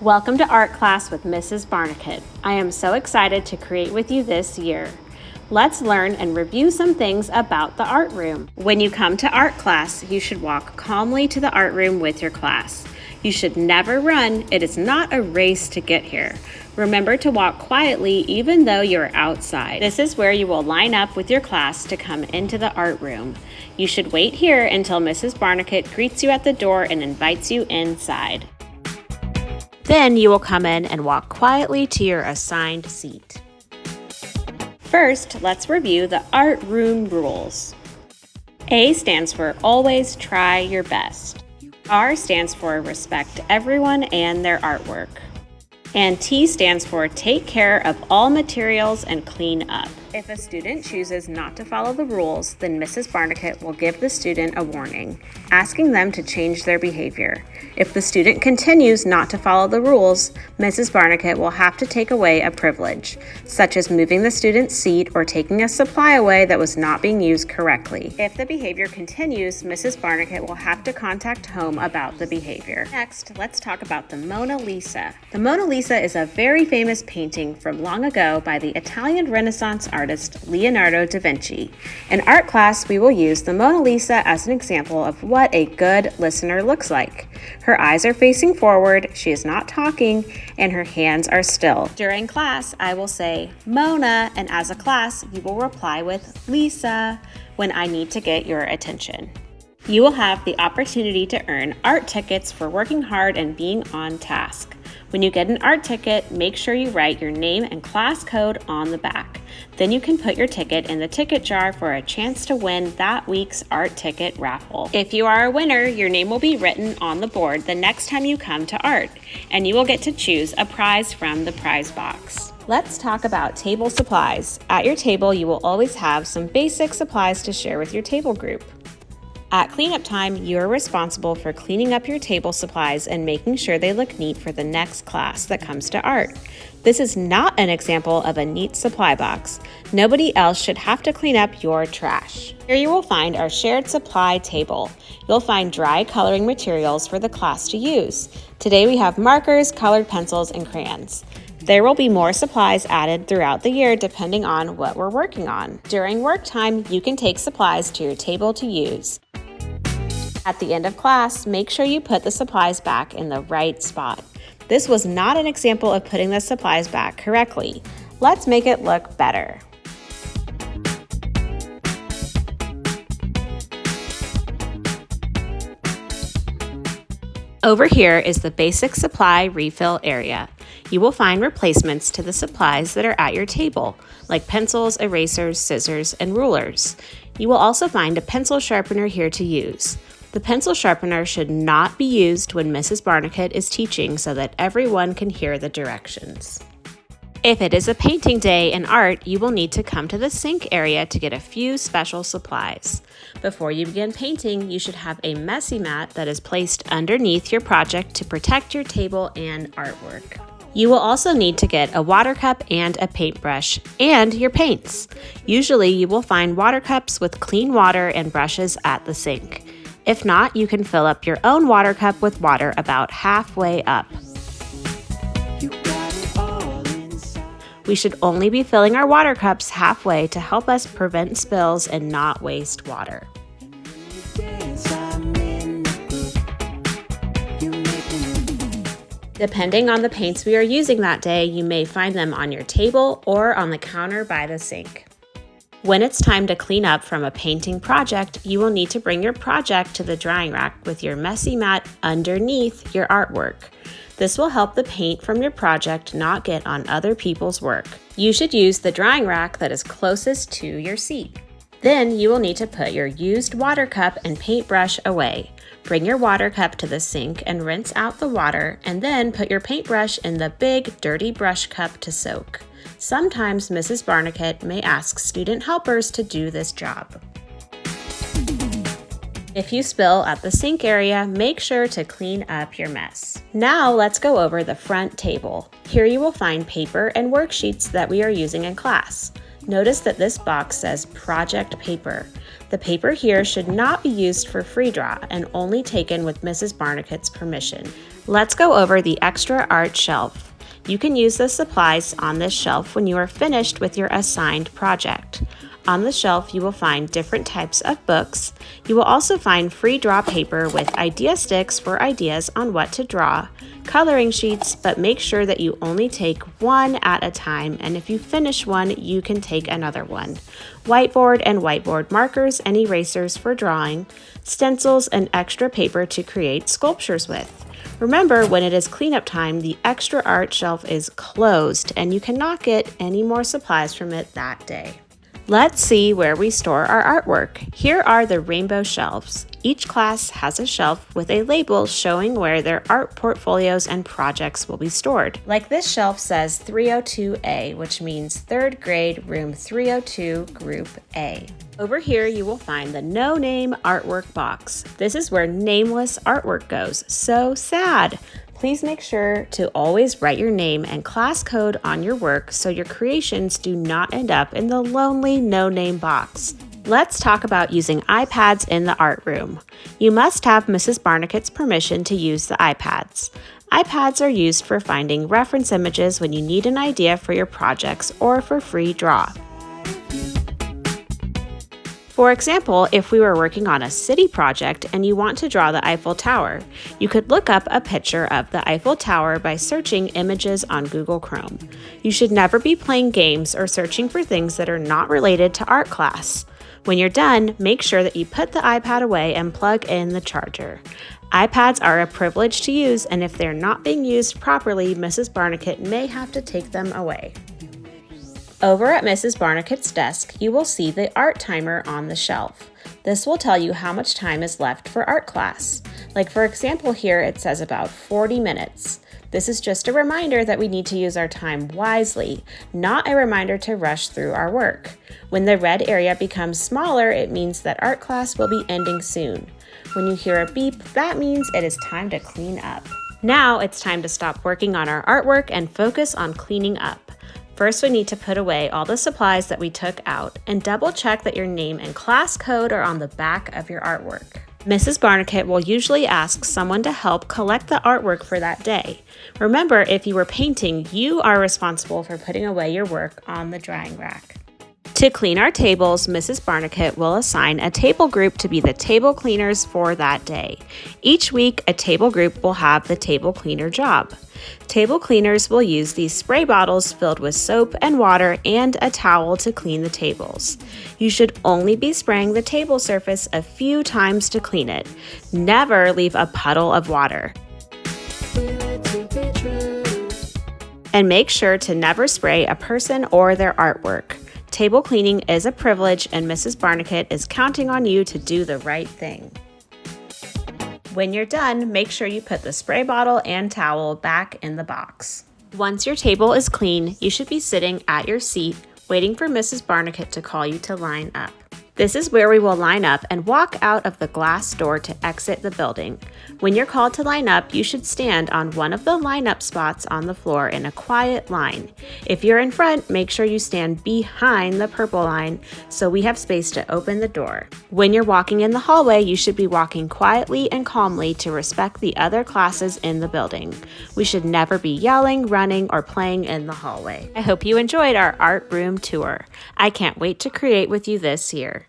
Welcome to art class with Mrs. Barnicut. I am so excited to create with you this year. Let's learn and review some things about the art room. When you come to art class, you should walk calmly to the art room with your class. You should never run. It is not a race to get here. Remember to walk quietly even though you're outside. This is where you will line up with your class to come into the art room. You should wait here until Mrs. Barnicut greets you at the door and invites you inside. Then you will come in and walk quietly to your assigned seat. First, let's review the art room rules. A stands for always try your best. R stands for respect everyone and their artwork. And T stands for take care of all materials and clean up. If a student chooses not to follow the rules, then Mrs. Barnicut will give the student a warning, asking them to change their behavior. If the student continues not to follow the rules, Mrs. Barnicut will have to take away a privilege, such as moving the student's seat or taking a supply away that was not being used correctly. If the behavior continues, Mrs. Barnicut will have to contact home about the behavior. Next, let's talk about the Mona Lisa. The Mona Lisa is a very famous painting from long ago by the Italian Renaissance artist Leonardo da Vinci. In art class, we will use the Mona Lisa as an example of what a good listener looks like. Her eyes are facing forward, she is not talking, and her hands are still. During class, I will say Mona, and as a class, you will reply with Lisa when I need to get your attention. You will have the opportunity to earn art tickets for working hard and being on task. When you get an art ticket, make sure you write your name and class code on the back. Then you can put your ticket in the ticket jar for a chance to win that week's art ticket raffle. If you are a winner, your name will be written on the board the next time you come to art, and you will get to choose a prize from the prize box. Let's talk about table supplies. At your table, you will always have some basic supplies to share with your table group. At cleanup time, you are responsible for cleaning up your table supplies and making sure they look neat for the next class that comes to art. This is not an example of a neat supply box. Nobody else should have to clean up your trash. Here you will find our shared supply table. You'll find dry coloring materials for the class to use. Today we have markers, colored pencils, and crayons. There will be more supplies added throughout the year depending on what we're working on. During work time, you can take supplies to your table to use. At the end of class, make sure you put the supplies back in the right spot. This was not an example of putting the supplies back correctly. Let's make it look better. Over here is the basic supply refill area. You will find replacements to the supplies that are at your table, like pencils, erasers, scissors, and rulers. You will also find a pencil sharpener here to use. The pencil sharpener should not be used when Mrs. Barnicut is teaching so that everyone can hear the directions. If it is a painting day in art, you will need to come to the sink area to get a few special supplies. Before you begin painting, you should have a messy mat that is placed underneath your project to protect your table and artwork. You will also need to get a water cup and a paintbrush, and your paints. Usually you will find water cups with clean water and brushes at the sink. If not, you can fill up your own water cup with water about halfway up. We should only be filling our water cups halfway to help us prevent spills and not waste water. Depending on the paints we are using that day, you may find them on your table or on the counter by the sink. When it's time to clean up from a painting project, you will need to bring your project to the drying rack with your messy mat underneath your artwork. This will help the paint from your project not get on other people's work. You should use the drying rack that is closest to your seat. Then you will need to put your used water cup and paintbrush away. Bring your water cup to the sink and rinse out the water, and then put your paintbrush in the big, dirty brush cup to soak. Sometimes Mrs. Barnicut may ask student helpers to do this job. If you spill at the sink area, make sure to clean up your mess. Now let's go over the front table. Here you will find paper and worksheets that we are using in class. Notice that this box says project paper. The paper here should not be used for free draw and only taken with Mrs. Barnicut's permission. Let's go over the extra art shelf. You can use the supplies on this shelf when you are finished with your assigned project. On the shelf, you will find different types of books. You will also find free draw paper with idea sticks for ideas on what to draw, coloring sheets, but make sure that you only take one at a time, and if you finish one, you can take another one. Whiteboard and whiteboard markers and erasers for drawing, stencils, and extra paper to create sculptures with. Remember, when it is cleanup time, the extra art shelf is closed, and you cannot get any more supplies from it that day. Let's see where we store our artwork. Here are the rainbow shelves. Each class has a shelf with a label showing where their art portfolios and projects will be stored. Like this shelf says 302A, which means 3rd grade, room 302, group A. Over here, you will find the no name artwork box. This is where nameless artwork goes. So sad. Please make sure to always write your name and class code on your work so your creations do not end up in the lonely no-name box. Let's talk about using iPads in the art room. You must have Mrs. Barnicot's permission to use the iPads. iPads are used for finding reference images when you need an idea for your projects or for free draw. For example, if we were working on a city project and you want to draw the Eiffel Tower, you could look up a picture of the Eiffel Tower by searching images on Google Chrome. You should never be playing games or searching for things that are not related to art class. When you're done, make sure that you put the iPad away and plug in the charger. iPads are a privilege to use, and if they're not being used properly, Mrs. Barnicot may have to take them away. Over at Mrs. Barnicot's desk, you will see the art timer on the shelf. This will tell you how much time is left for art class. Like for example here, it says about 40 minutes. This is just a reminder that we need to use our time wisely, not a reminder to rush through our work. When the red area becomes smaller, it means that art class will be ending soon. When you hear a beep, that means it is time to clean up. Now it's time to stop working on our artwork and focus on cleaning up. First, we need to put away all the supplies that we took out and double check that your name and class code are on the back of your artwork. Mrs. Barnicot will usually ask someone to help collect the artwork for that day. Remember, if you were painting, you are responsible for putting away your work on the drying rack. To clean our tables, Mrs. Barnicot will assign a table group to be the table cleaners for that day. Each week, a table group will have the table cleaner job. Table cleaners will use these spray bottles filled with soap and water and a towel to clean the tables. You should only be spraying the table surface a few times to clean it. Never leave a puddle of water. And make sure to never spray a person or their artwork. Table cleaning is a privilege, and Mrs. Barnicot is counting on you to do the right thing. When you're done, make sure you put the spray bottle and towel back in the box. Once your table is clean, you should be sitting at your seat, waiting for Mrs. Barnicot to call you to line up. This is where we will line up and walk out of the glass door to exit the building. When you're called to line up, you should stand on one of the lineup spots on the floor in a quiet line. If you're in front, make sure you stand behind the purple line so we have space to open the door. When you're walking in the hallway, you should be walking quietly and calmly to respect the other classes in the building. We should never be yelling, running, or playing in the hallway. I hope you enjoyed our art room tour. I can't wait to create with you this year.